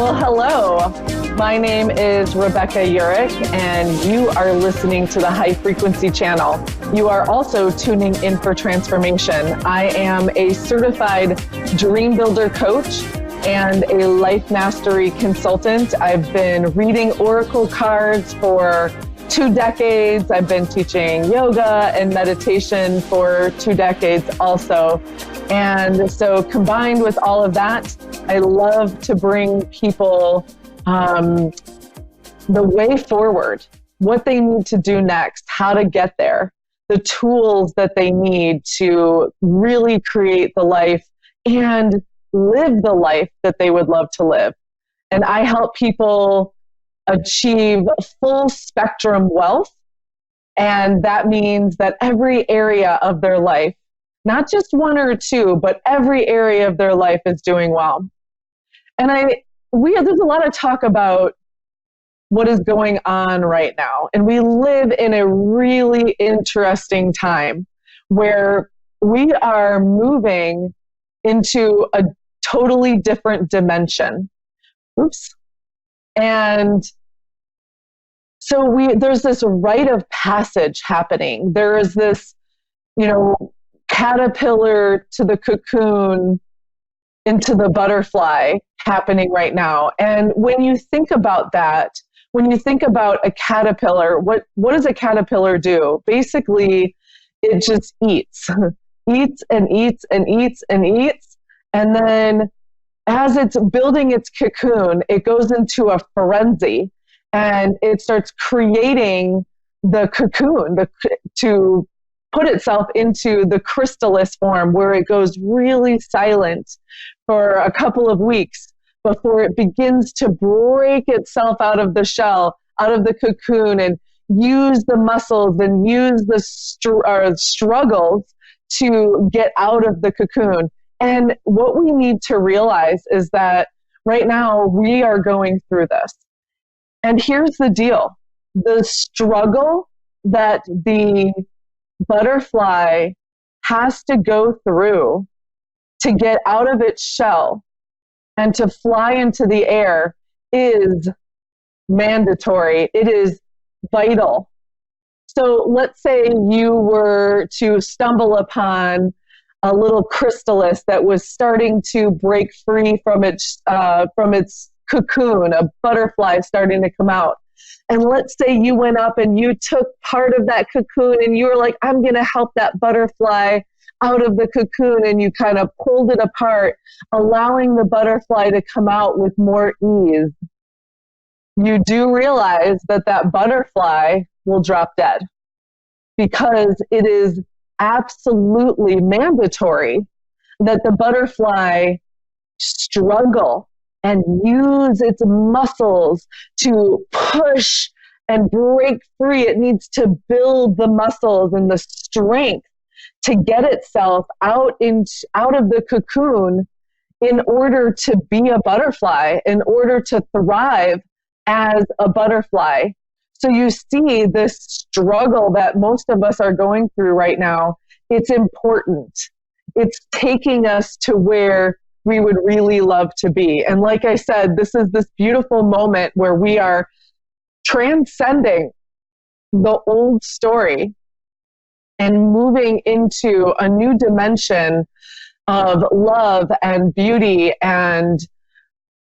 Well, hello. My name is Rebecca Urick, and you are listening to the High Frequency Channel. You are also tuning in for transformation. I am a certified dream builder coach and a life mastery consultant. I've been reading oracle cards for 2 decades. I've been teaching yoga and meditation for 2 decades also. And so combined with all of that, I love to bring people the way forward, what they need to do next, how to get there, the tools that they need to really create the life and live the life that they would love to live. And I help people achieve full spectrum wealth. And that means that every area of their life, not just 1 or 2, but every area of their life is doing well. And there's a lot of talk about what is going on right now. And we live in a really interesting time where we are moving into a totally different dimension. And so there's this rite of passage happening. There is this, caterpillar to the cocoon into the butterfly happening right now. And when you think about that, when you think about a caterpillar, what does a caterpillar do? Basically, it just eats, eats and eats and eats and eats. And then as it's building its cocoon, it goes into a frenzy and it starts creating the cocoon to put itself into the chrysalis form, where it goes really silent for a couple of weeks before it begins to break itself out of the shell, out of the cocoon, and use the muscles and use the struggles to get out of the cocoon. And what we need to realize is that right now we are going through this. And here's the deal. The struggle that the butterfly has to go through to get out of its shell and to fly into the air is mandatory. It is vital. So let's say you were to stumble upon a little chrysalis that was starting to break free from its cocoon, a butterfly starting to come out. And let's say you went up and you took part of that cocoon and you were like, I'm going to help that butterfly out of the cocoon, and you kind of pulled it apart, allowing the butterfly to come out with more ease. You do realize that that butterfly will drop dead, because it is absolutely mandatory that the butterfly struggle and use its muscles to push and break free. It needs to build the muscles and the strength to get itself out of the cocoon in order to be a butterfly, in order to thrive as a butterfly. So you see this struggle that most of us are going through right now. It's important. It's taking us to where we would really love to be. And like I said, this is this beautiful moment where we are transcending the old story and moving into a new dimension of love and beauty, and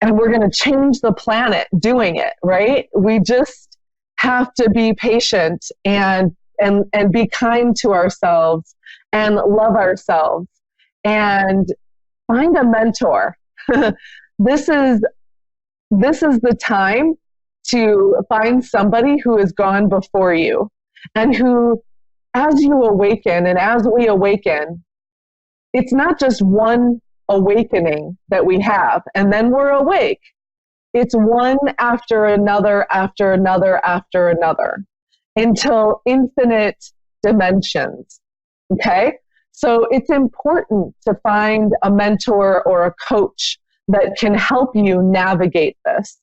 we're going to change the planet doing it, right? We just have to be patient and be kind to ourselves and love ourselves and find a mentor. This is the time to find somebody who has gone before you, and who, as you awaken and as we awaken, it's not just one awakening that we have and then we're awake. It's one after another, after another, after another, until infinite dimensions. Okay? So it's important to find a mentor or a coach that can help you navigate this.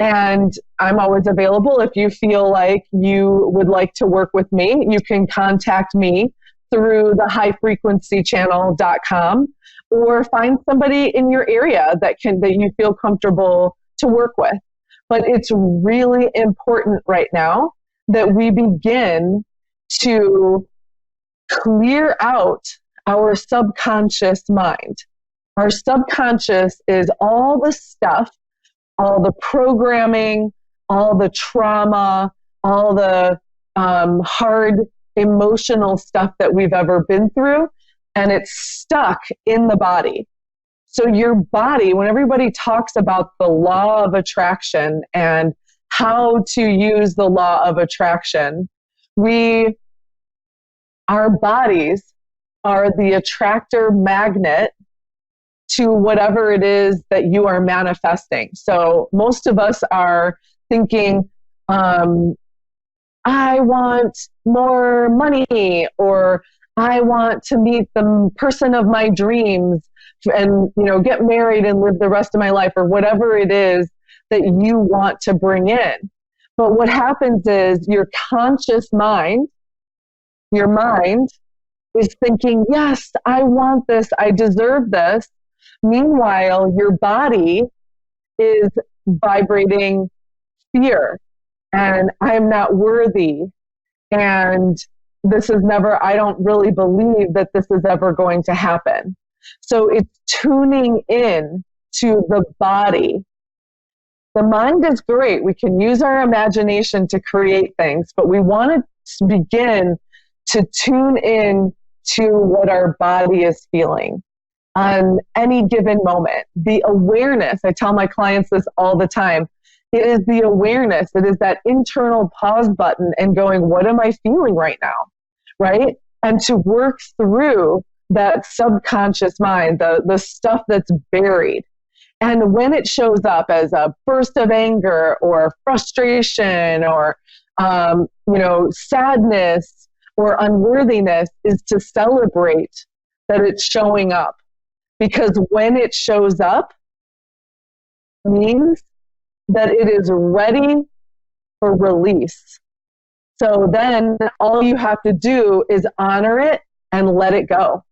And I'm always available. If you feel like you would like to work with me, you can contact me through the highfrequencychannel.com, or find somebody in your area that you feel comfortable to work with. But it's really important right now that we begin to clear out our subconscious mind. Our subconscious is all the stuff, all the programming, all the trauma, all the hard emotional stuff that we've ever been through, and it's stuck in the body. So your body, when everybody talks about the law of attraction and how to use the law of attraction, our bodies are the attractor magnet to whatever it is that you are manifesting. So most of us are thinking, I want more money, or I want to meet the person of my dreams and, get married and live the rest of my life, or whatever it is that you want to bring in. But what happens is your conscious mind, your mind is thinking, yes, I want this, I deserve this. Meanwhile, your body is vibrating fear, and I'm not worthy, and this is never, I don't really believe that this is ever going to happen. So it's tuning in to the body. The mind is great. We can use our imagination to create things, but we want to begin to tune in to what our body is feeling on any given moment. The awareness, I tell my clients this all the time, it is the awareness. It is that internal pause button and going, what am I feeling right now? Right? And to work through that subconscious mind, the stuff that's buried. And when it shows up as a burst of anger or frustration or, sadness or unworthiness, is to celebrate that it's showing up. Because when it shows up, means that it is ready for release. So then all you have to do is honor it and let it go,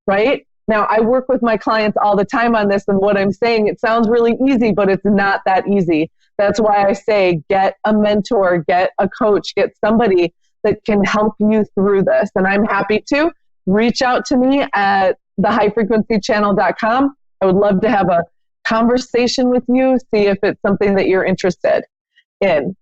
right? Now, I work with my clients all the time on this, and what I'm saying, it sounds really easy, but it's not that easy. That's why I say get a mentor, get a coach, get somebody that can help you through this. And I'm happy to. Reach out to me at thehighfrequencychannel.com. I would love to have a conversation with you, see if it's something that you're interested in.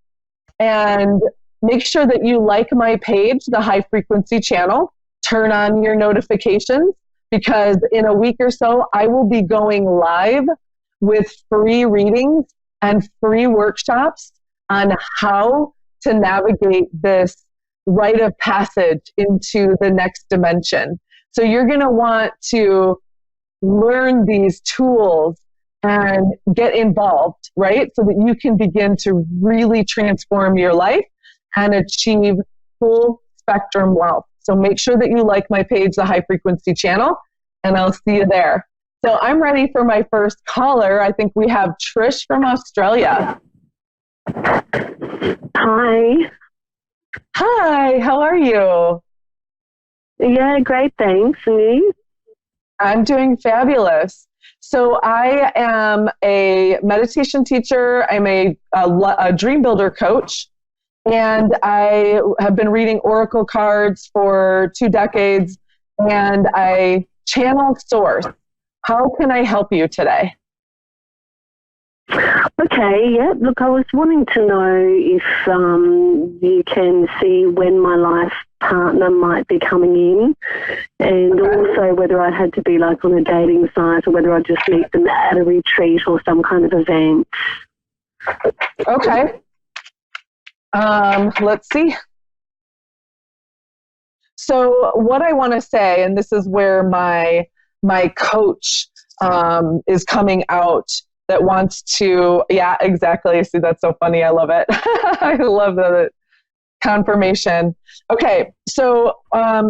And make sure that you like my page, The High Frequency Channel. Turn on your notifications, because in a week or so, I will be going live with free readings and free workshops on how to navigate this rite of passage into the next dimension. So you're going to want to learn these tools and get involved, right? So that you can begin to really transform your life and achieve full spectrum wealth. So make sure that you like my page, The High Frequency Channel, and I'll see you there. So I'm ready for my first caller. I think we have Trish from Australia. Hi. Hi, how are you? Yeah, great, thanks. And you? I'm doing fabulous. So I am a meditation teacher. I'm a dream builder coach. And I have been reading oracle cards for 2 decades, and I channel source. How can I help you today? Okay, yeah. Look, I was wanting to know if you can see when my life partner might be coming in, and also whether I had to be like on a dating site or whether I just meet them at a retreat or some kind of event. Okay. Let's see. So what I want to say, and this is where my coach is coming out, that wants to, yeah, exactly. See, that's so funny. I love it. I love the confirmation. Okay, so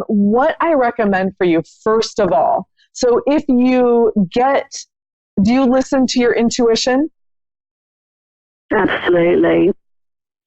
what I recommend for you, first of all, so if you do you listen to your intuition? Absolutely.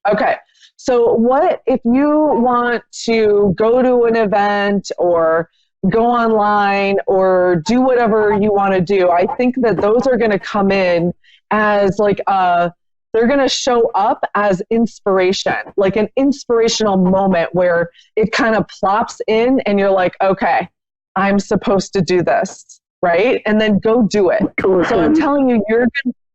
Okay. So what if you want to go to an event or go online or do whatever you want to do? I think that those are going to come in as like they're going to show up as inspiration, like an inspirational moment where it kind of plops in and you're like, okay, I'm supposed to do this, right? And then go do it. Awesome. So I'm telling you,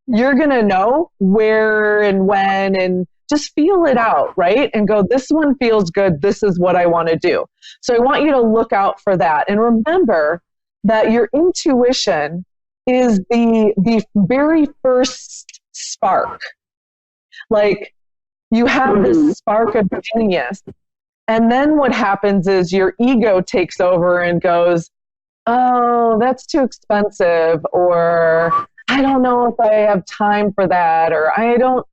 you're going to know where and when, and just feel it out, right? And go, this one feels good. This is what I want to do. So I want you to look out for that. And remember that your intuition is the very first spark. Like, you have this spark of genius. And then what happens is your ego takes over and goes, oh, that's too expensive, or I don't know if I have time for that, or I don't,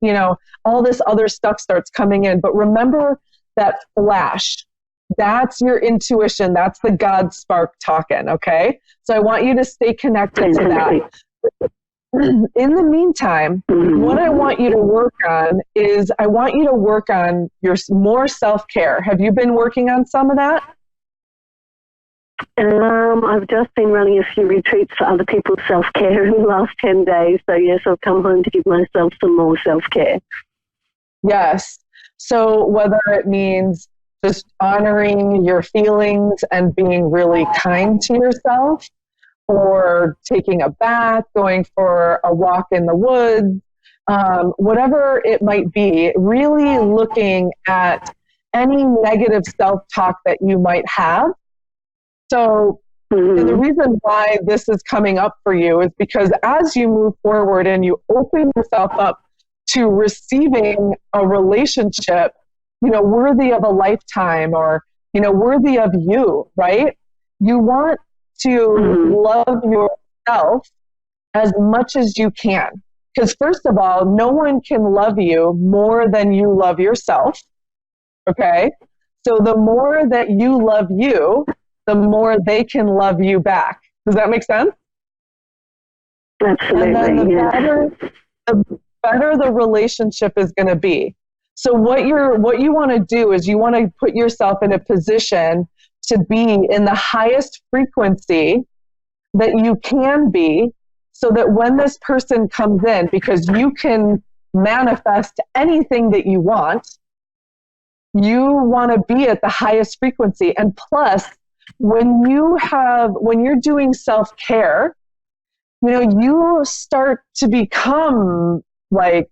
all this other stuff starts coming in. But remember that flash. That's your intuition. That's the God spark talking, okay? So I want you to stay connected to that. In the meantime, what I want you to work on is I want you to work on your more self-care. Have you been working on some of that? I've just been running a few retreats for other people's self-care in the last 10 days. So yes, I've come home to give myself some more self-care. Yes. So whether it means just honoring your feelings and being really kind to yourself, or taking a bath, going for a walk in the woods, whatever it might be, really looking at any negative self-talk that you might have. So and the reason why this is coming up for you is because as you move forward and you open yourself up to receiving a relationship, worthy of a lifetime, or, worthy of you, right? You want to love yourself as much as you can. Because first of all, no one can love you more than you love yourself. Okay? So the more that you love you, the more they can love you back. Does that make sense? Absolutely. And then the better the relationship is going to be. So what you want to do is you want to put yourself in a position to be in the highest frequency that you can be, so that when this person comes in, because you can manifest anything that you want to be at the highest frequency. And plus, when you're doing self-care, you start to become like,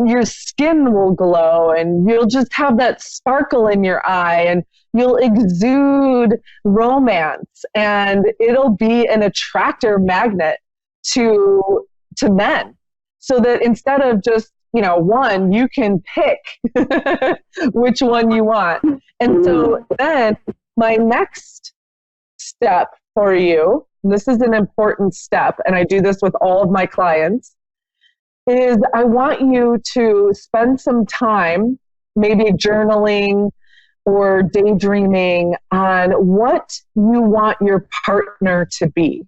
your skin will glow and you'll just have that sparkle in your eye, and you'll exude romance, and it'll be an attractor magnet to men. So that instead of just, one, you can pick which one you want. And so then my next step for you, and this is an important step, and I do this with all of my clients, is I want you to spend some time maybe journaling or daydreaming on what you want your partner to be.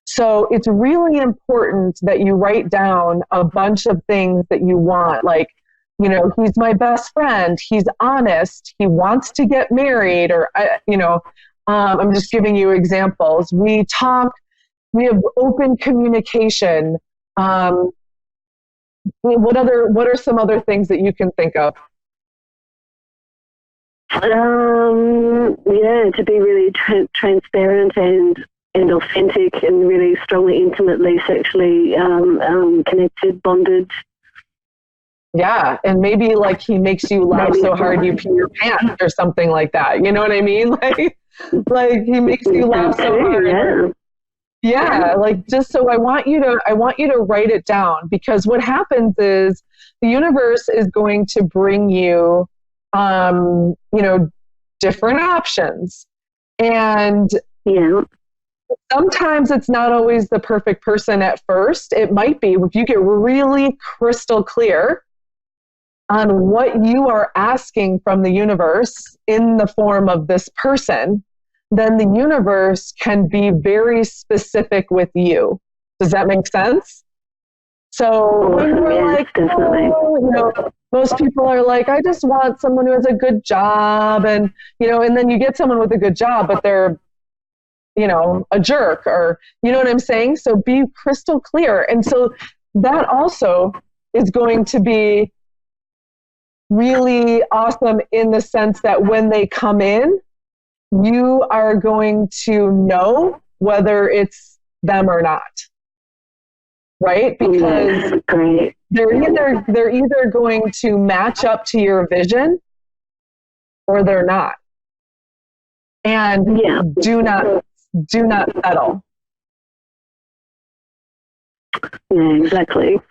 So it's really important that you write down a bunch of things that you want, like, he's my best friend, he's honest, he wants to get married, or, I'm just giving you examples. We have open communication. What are some other things that you can think of? To be really transparent and authentic, and really strongly, intimately, sexually connected, bonded. Yeah, and maybe like he makes you laugh so hard you pee your pants or something like that. You know what I mean? Like he makes you laugh so hard. Yeah, like just so I want you to write it down, because what happens is the universe is going to bring you, different options. And sometimes it's not always the perfect person at first. It might be if you get really crystal clear on what you are asking from the universe in the form of this person, then the universe can be very specific with you. Does that make sense? So when you're like, most people are like, I just want someone who has a good job, and and then you get someone with a good job, but they're a jerk, or you know what I'm saying? So be crystal clear. And so that also is going to be really awesome in the sense that when they come in, you are going to know whether it's them or not, right? Because they're either going to match up to your vision or they're not. And do not settle. Yeah, exactly.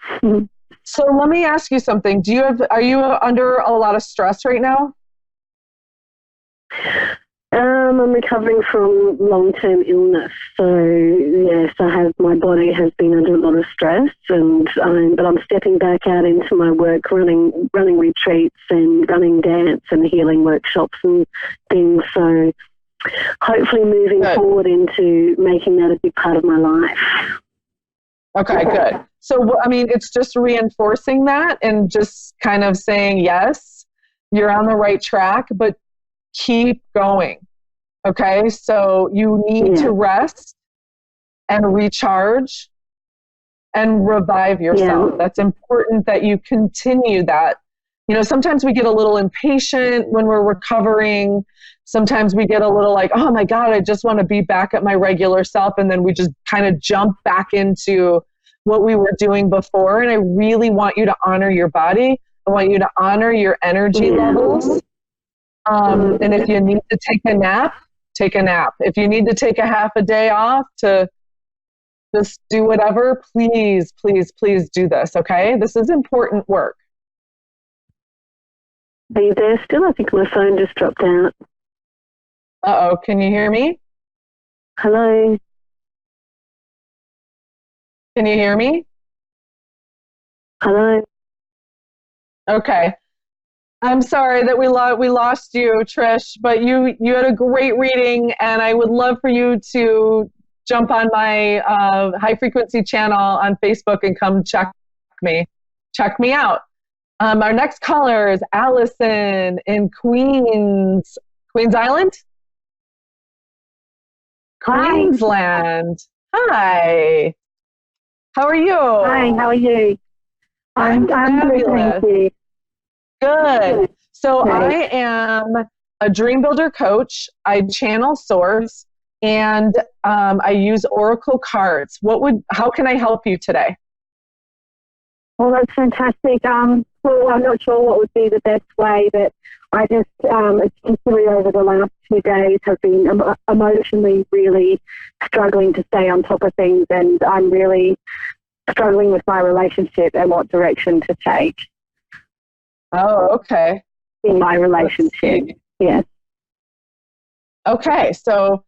So let me ask you something. Are you under a lot of stress right now? I'm recovering from long-term illness, so yes, my body has been under a lot of stress, and but I'm stepping back out into my work, running retreats and running dance and healing workshops and things. So hopefully moving forward into making that a big part of my life. Okay, good. So, I mean, it's just reinforcing that and just kind of saying, yes, you're on the right track, but keep going. Okay, so you need to rest and recharge and revive yourself. Yeah. That's important that you continue that. You know, sometimes we get a little impatient when we're recovering. Sometimes we get a little like, oh my God, I just want to be back at my regular self. And then we just kind of jump back into what we were doing before. And I really want you to honor your body. I want you to honor your energy levels. And if you need to take a nap, take a nap. If you need to take a half a day off to just do whatever, please, please, please do this, okay? This is important work. Are you there still? I think my phone just dropped out. Uh-oh, can you hear me? Hello? Can you hear me? Hello? Okay. I'm sorry that we lost you, Trish, but you had a great reading, and I would love for you to jump on my high frequency channel on Facebook and come check me out. Our next caller is Allison in Queens Island? Hi. Queensland. Hi. How are you? Hi, how are you? I'm good, thank you. Good. So I am a dream builder coach. I channel source, and I use Oracle cards. How can I help you today? Well, that's fantastic. Well, I'm not sure what would be the best way, but I just, especially over the last 2 days, have been emotionally really struggling to stay on top of things, and I'm really struggling with my relationship and what direction to take. Oh, okay. In my relationship, yes. Okay, so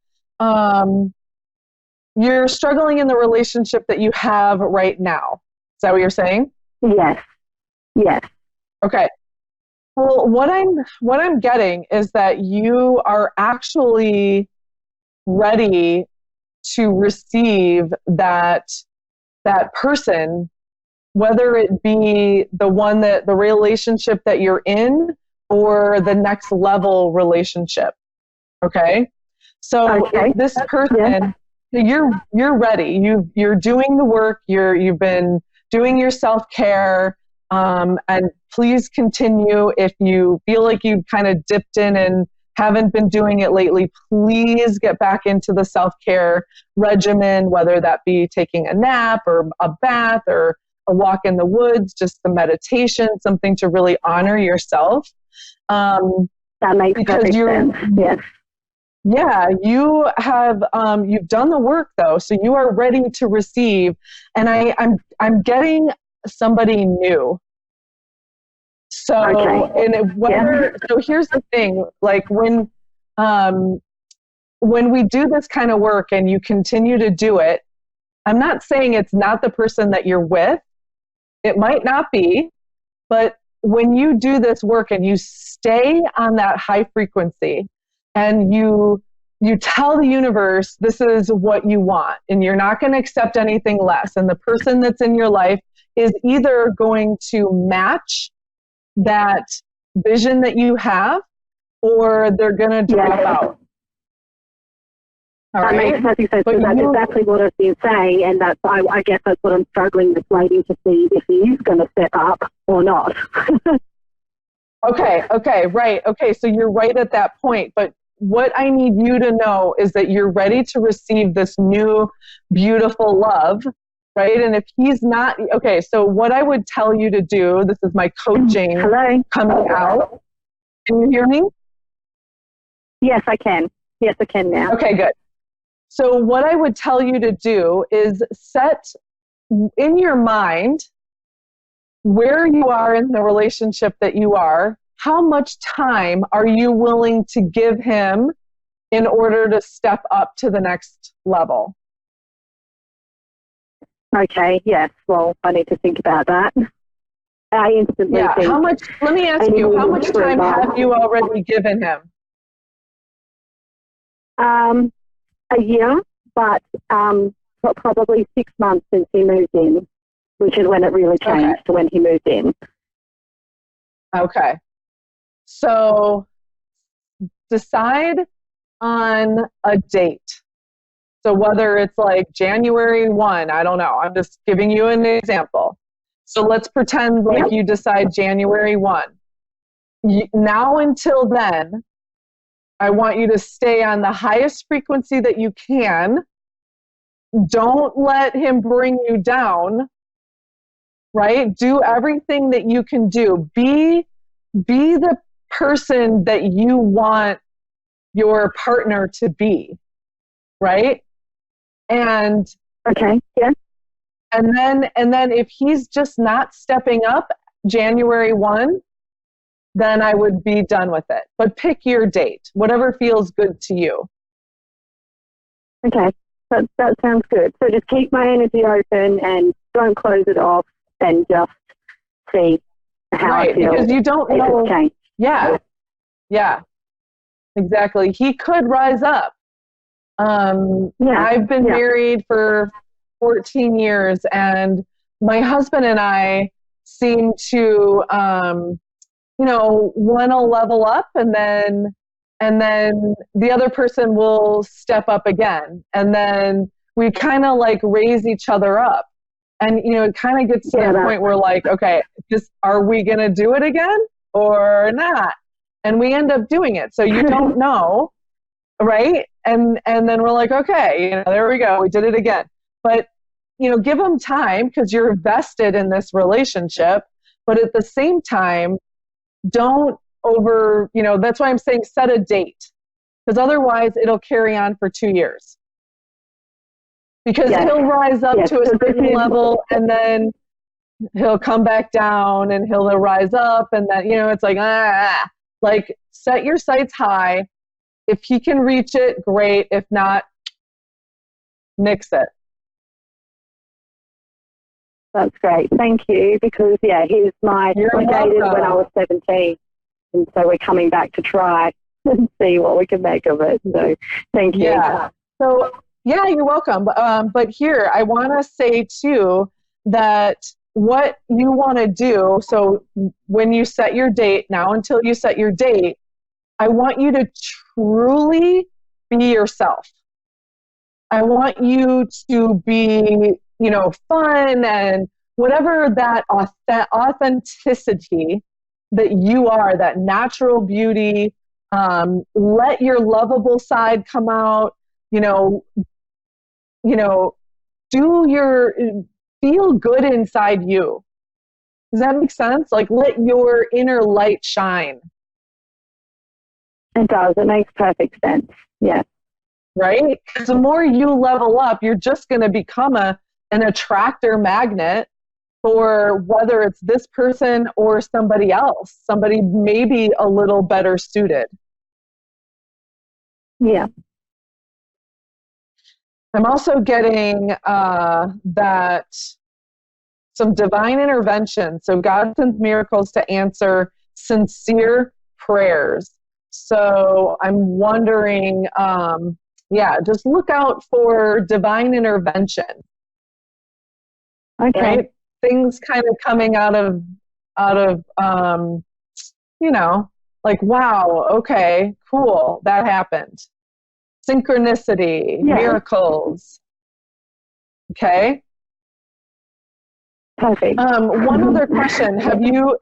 you're struggling in the relationship that you have right now. Is that what you're saying? Yes. Yes. Okay. Well, what I'm getting is that you are actually ready to receive that person, whether it be the relationship that you're in or the next level relationship. Okay. So this person, you're ready. You're doing the work. You've been doing your self-care. And please continue. If you feel like you've kind of dipped in and haven't been doing it lately, please get back into the self-care regimen, whether that be taking a nap or a bath or a walk in the woods, just the meditation, something to really honor yourself. That makes perfect sense. Yes. Yeah, you have you've done the work though, so you are ready to receive. And I'm getting somebody new. So so here's the thing, like when we do this kind of work and you continue to do it, I'm not saying it's not the person that you're with. It might not be, but when you do this work and you stay on that high frequency and you tell the universe this is what you want and you're not going to accept anything less, and the person that's in your life is either going to match that vision that you have or they're going to drop out. All That makes right. perfect sense. But That's exactly what I've been saying, and that's I guess that's what I'm struggling with, waiting to see if he is going to step up or not. okay, right. Okay, so you're right at that point. But what I need you to know is that you're ready to receive this new, beautiful love, right? And if he's not, okay, so what I would tell you to do, this is my coaching Hello? coming out. Can you hear me? Yes, I can. Yes, I can now. Okay, good. So what I would tell you to do is set in your mind where you are in the relationship that you are. How much time are you willing to give him in order to step up to the next level? Okay, yes. Well, I need to think about that. I instantly think. How much, let me ask you, how much time have you already given him? A year, but probably 6 months since he moved in, which is when it really changed to when he moved in. Okay. So decide on a date. So whether it's like January 1, I don't know. I'm just giving you an example. So let's pretend like you decide January 1. Now until then, I want you to stay on the highest frequency that you can. Don't let him bring you down, right? Do everything that you can do. Be the person that you want your partner to be, right? And okay, yeah. And then if he's just not stepping up January 1, then I would be done with it. But pick your date, whatever feels good to you. Okay, that sounds good. So just keep my energy open and don't close it off, and just see how I feel. Because you don't know. Change. Yeah, exactly. He could rise up. I've been married for 14 years, and my husband and I seem to, one will level up, and then the other person will step up again, and then we kind of like raise each other up, and it kind of gets to that point where like, okay, just are we gonna do it again or not? And we end up doing it. So you don't know, right? And then we're like, okay, there we go, we did it again. But give them time, because you're vested in this relationship. But at the same time, don't that's why I'm saying set a date, because otherwise it'll carry on for 2 years. Because he'll rise up to a certain level, and then he'll come back down, and he'll rise up, and then, it's like set your sights high. If he can reach it, great. If not, nix it. That's great. Thank you. Because, we dated when I was 17. And so we're coming back to try and see what we can make of it. So thank you. Yeah. So, you're welcome. But here, I want to say, too, that what you want to do, so when you set your date, now until you set your date, I want you to truly be yourself. I want you to be, fun and whatever that authenticity that you are, that natural beauty. Let your lovable side come out. Feel good inside you. Does that make sense? Like, let your inner light shine. It does. It makes perfect sense. Yeah. Right? Because the more you level up, you're just going to become an attractor magnet for whether it's this person or somebody else, somebody maybe a little better suited. Yeah. I'm also getting that some divine intervention. So God sends miracles to answer sincere prayers. So I'm wondering, just look out for divine intervention. Okay. Right? Things kind of coming out of like, wow, okay, cool, that happened. synchronicity, Yeah. miracles. Okay. Perfect. One other question. Have you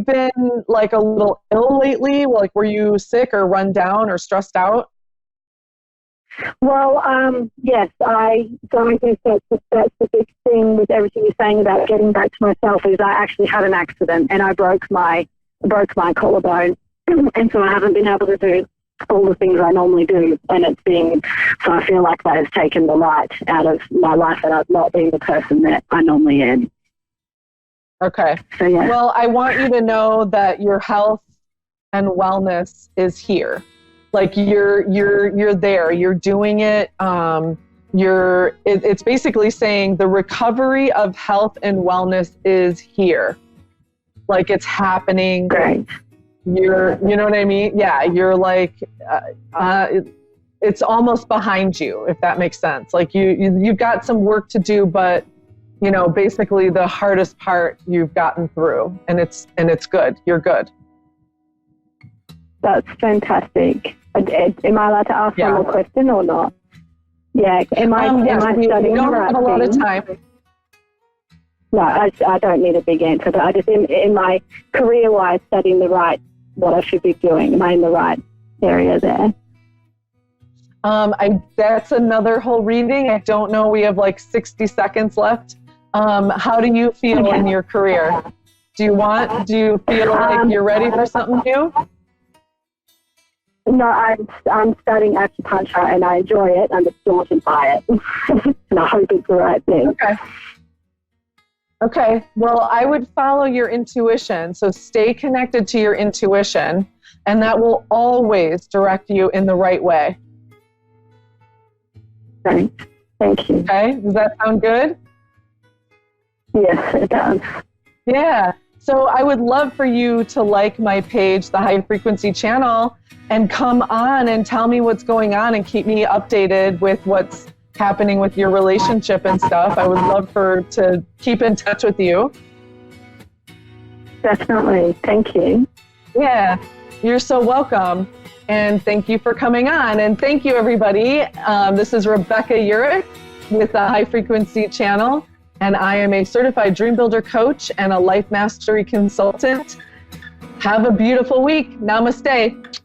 been like a little ill lately? Like, were you sick or run down or stressed out? Well, yes, so I guess that's the big thing with everything you're saying about getting back to myself is I actually had an accident and I broke my collarbone, and so I haven't been able to do all the things I normally do, and so I feel like that has taken the light out of my life and I've not been the person that I normally am. Okay. So yeah. Well, I want you to know that your health and wellness is here. Like you're there, you're doing it. It's basically saying the recovery of health and wellness is here. Like it's happening. Great. You know what I mean? Yeah. You're like, it's almost behind you, if that makes sense. Like you've got some work to do, but you know, basically the hardest part you've gotten through, and it's good. You're good. That's fantastic. Am I allowed to ask one more question or not? Yeah. Am I studying we don't the right have a lot of thing? time. No, I don't need a big answer, but I just in my career-wise studying what I should be doing. Am I in the right area there? That's another whole reading. I don't know. We have like 60 seconds left. How do you feel in your career? Do you feel like you're ready for something new? No, I'm studying acupuncture and I enjoy it. I'm just daunted by it. And I hope it's the right thing. Okay. Well, I would follow your intuition. So stay connected to your intuition, and that will always direct you in the right way. Great. Thank you. Okay. Does that sound good? Yes, it does. Yeah. So I would love for you to like my page, the High Frequency Channel, and come on and tell me what's going on and keep me updated with what's happening with your relationship and stuff. I would love to keep in touch with you. Definitely. Thank you. Yeah, you're so welcome. And thank you for coming on. And thank you, everybody. This is Rebecca Urick with the High Frequency Channel. And I am a certified dream builder coach and a life mastery consultant. Have a beautiful week. Namaste.